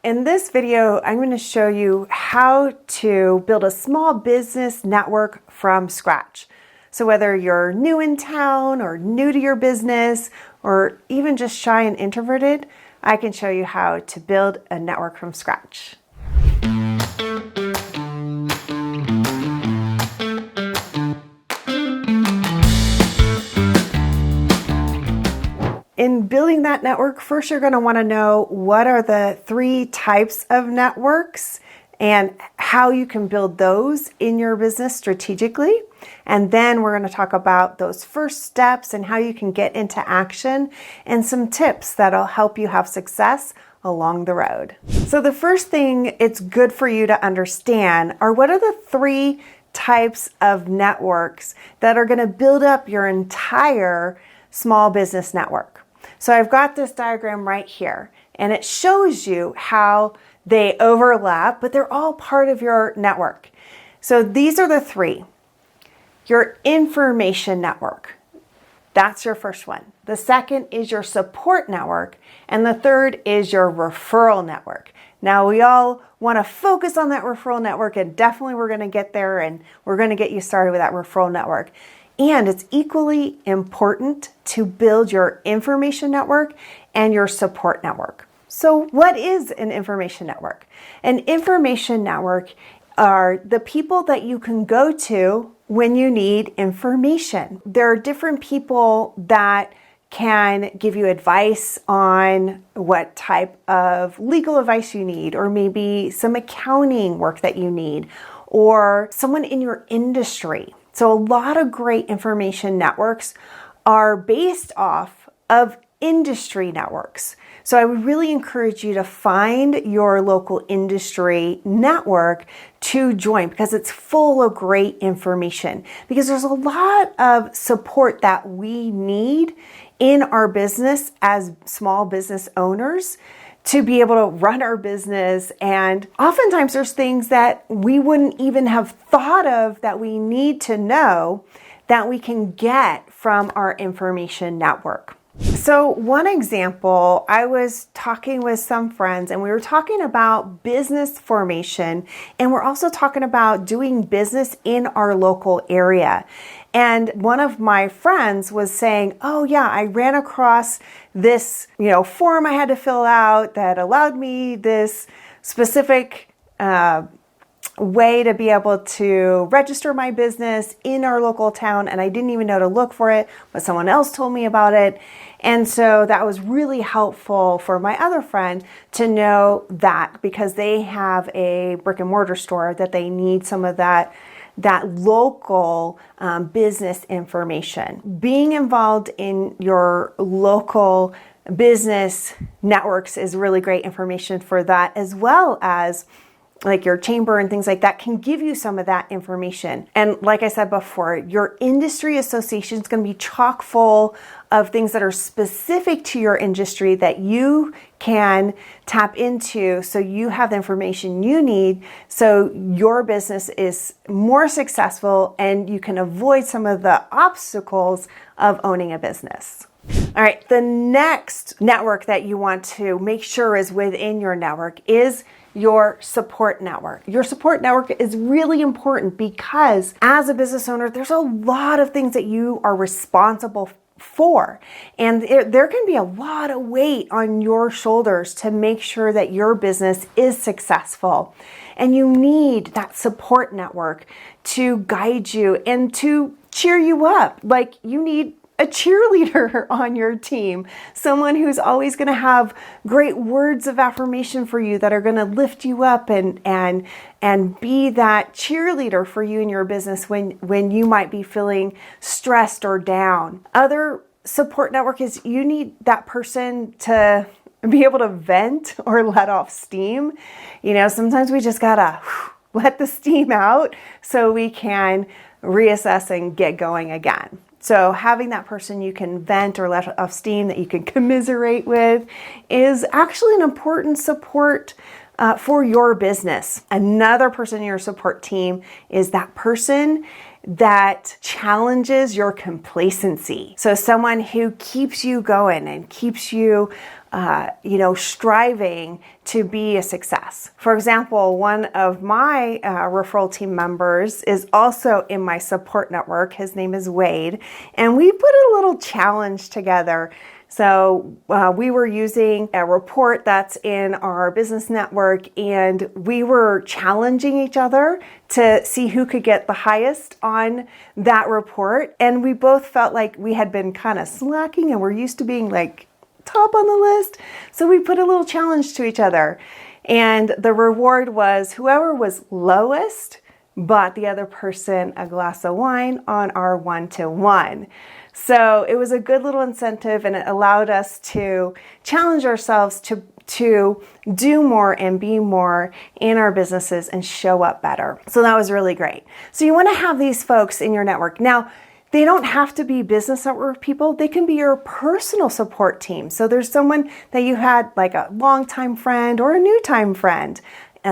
In this video, I'm going to show you how to build a small business network from scratch. So whether you're new in town or new to your business or even just shy and introverted, I can show you how to build a network from scratch. In building that network, first you're going to want to know what are the 3 types of networks and how you can build those in your business strategically. And then we're going to talk about those first steps and how you can get into action and some tips that'll help you have success along the road. So the first thing it's good for you to understand are what are the 3 types of networks that are going to build up your entire small business network. So I've got this diagram right here, and it shows you how they overlap, but they're all part of your network. So these are the 3. Your information network. That's your first one. The second is your support network, and the third is your referral network. Now we all want to focus on that referral network, and definitely we're going to get there, and we're going to get you started with that referral network. And it's equally important to build your information network and your support network. So what is an information network? An information network are the people that you can go to when you need information. There are different people that can give you advice on what type of legal advice you need, or maybe some accounting work that you need, or someone in your industry. So a lot of great information networks are based off of industry networks. So I would really encourage you to find your local industry network to join, because it's full of great information. Because there's a lot of support that we need in our business as small business owners to be able to run our business. And oftentimes there's things that we wouldn't even have thought of that we need to know that we can get from our information network. So one example, I was talking with some friends and we were talking about business formation, and we're also talking about doing business in our local area. And one of my friends was saying, oh yeah, I ran across this, form I had to fill out that allowed me this specific way to be able to register my business in our local town, and I didn't even know to look for it, but someone else told me about it. And so that was really helpful for my other friend to know that, because they have a brick and mortar store that they need some of that local business information. Being involved in your local business networks is really great information for that, as well as like your chamber and things like that can give you some of that information. And like I said before, your industry association is going to be chock full of things that are specific to your industry that you can tap into, so you have the information you need so your business is more successful and you can avoid some of the obstacles of owning a business. All right, the next network that you want to make sure is within your network is your support network. Your support network is really important because as a business owner, there's a lot of things that you are responsible for. And there can be a lot of weight on your shoulders to make sure that your business is successful. And you need that support network to guide you and to cheer you up. Like, you need a cheerleader on your team, someone who's always going to have great words of affirmation for you that are going to lift you up and be that cheerleader for you in your business when you might be feeling stressed or down. Other support network is you need that person to be able to vent or let off steam. Sometimes we just gotta let the steam out so we can reassess and get going again. So having that person you can vent or let off steam that you can commiserate with is actually an important support for your business. Another person in your support team is that person that challenges your complacency. So someone who keeps you going and keeps you striving to be a success. For example, one of my referral team members is also in my support network. His name is Wade, and we put a little challenge together. So we were using a report that's in our business network, and we were challenging each other to see who could get the highest on that report. And we both felt like we had been kind of slacking, and we're used to being like top on the list. So we put a little challenge to each other. And the reward was whoever was lowest bought the other person a glass of wine on our 1-to-1. So it was a good little incentive, and it allowed us to challenge ourselves to do more and be more in our businesses and show up better. So that was really great. So you want to have these folks in your network. Now, they don't have to be business network people. They can be your personal support team. So there's someone that you had like a longtime friend or a new time friend,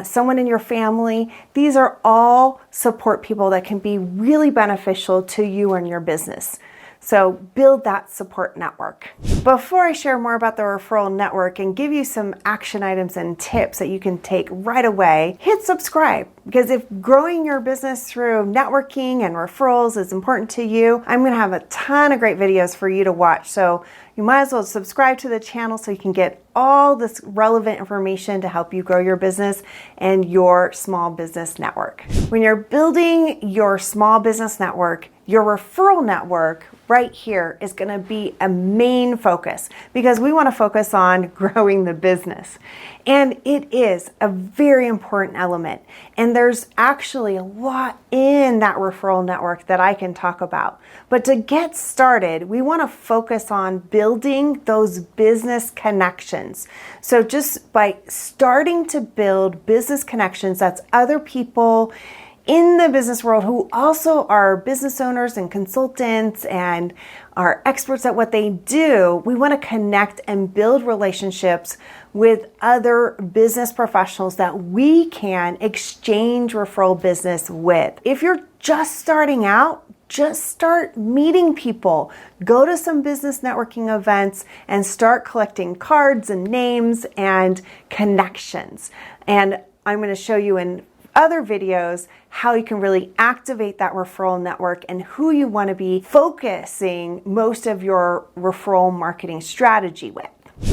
someone in your family. These are all support people that can be really beneficial to you and your business. So build that support network. Before I share more about the referral network and give you some action items and tips that you can take right away, hit subscribe. Because if growing your business through networking and referrals is important to you, I'm going to have a ton of great videos for you to watch. So you might as well subscribe to the channel so you can get all this relevant information to help you grow your business and your small business network. When you're building your small business network, your referral network right here is going to be a main focus, because we want to focus on growing the business. And it is a very important element. And there's actually a lot in that referral network that I can talk about. But to get started, we want to focus on building those business connections. So just by starting to build business connections, that's other people in the business world who also are business owners and consultants and are experts at what they do. We want to connect and build relationships with other business professionals that we can exchange referral business with. If you're just starting out, just start meeting people. Go to some business networking events and start collecting cards and names and connections. And I'm going to show you in other videos how you can really activate that referral network and who you want to be focusing most of your referral marketing strategy with.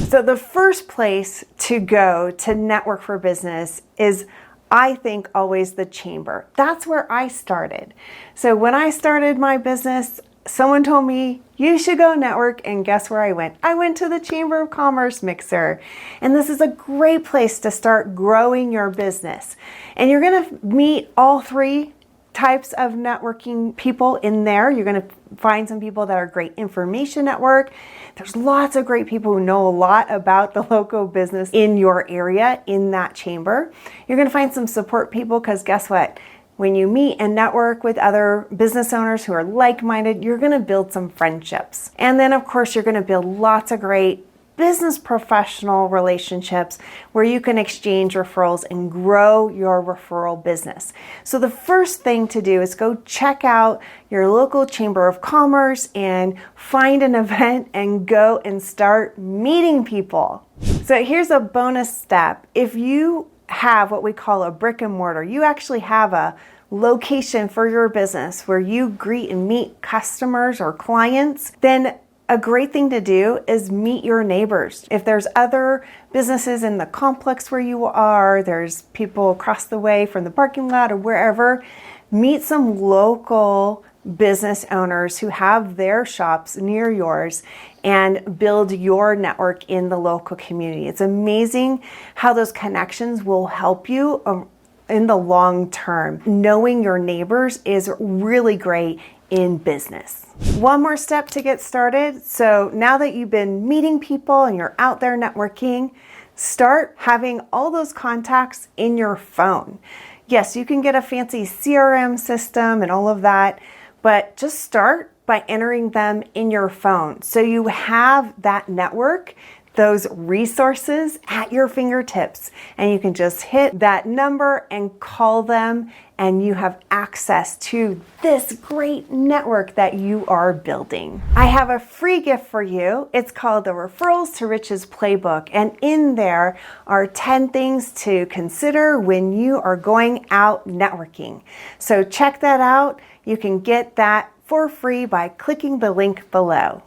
So the first place to go to network for business is, I think, always the chamber. That's where I started. So when I started my business, someone told me, you should go network, and guess where I went? I went to the Chamber of Commerce Mixer. And this is a great place to start growing your business. And you're going to meet all three types of networking people in there. You're going to find some people that are great information network. There's lots of great people who know a lot about the local business in your area in that chamber. You're going to find some support people, because guess what? When you meet and network with other business owners who are like-minded, you're going to build some friendships. And then, of course, you're going to build lots of great business professional relationships where you can exchange referrals and grow your referral business. So the first thing to do is go check out your local Chamber of Commerce and find an event and go and start meeting people. So here's a bonus step. If you have what we call a brick and mortar, you actually have a location for your business where you greet and meet customers or clients, then a great thing to do is meet your neighbors. If there's other businesses in the complex where you are, there's people across the way from the parking lot or wherever, meet some local business owners who have their shops near yours and build your network in the local community. It's amazing how those connections will help you in the long term. Knowing your neighbors is really great in business. One more step to get started. So now that you've been meeting people and you're out there networking, start having all those contacts in your phone. Yes, you can get a fancy CRM system and all of that, but just start by entering them in your phone. So you have that network those resources at your fingertips, and you can just hit that number and call them, and you have access to this great network that you are building. I have a free gift for you. It's called the Referrals to Riches Playbook, and in there are 10 things to consider when you are going out networking. So check that out. You can get that for free by clicking the link below.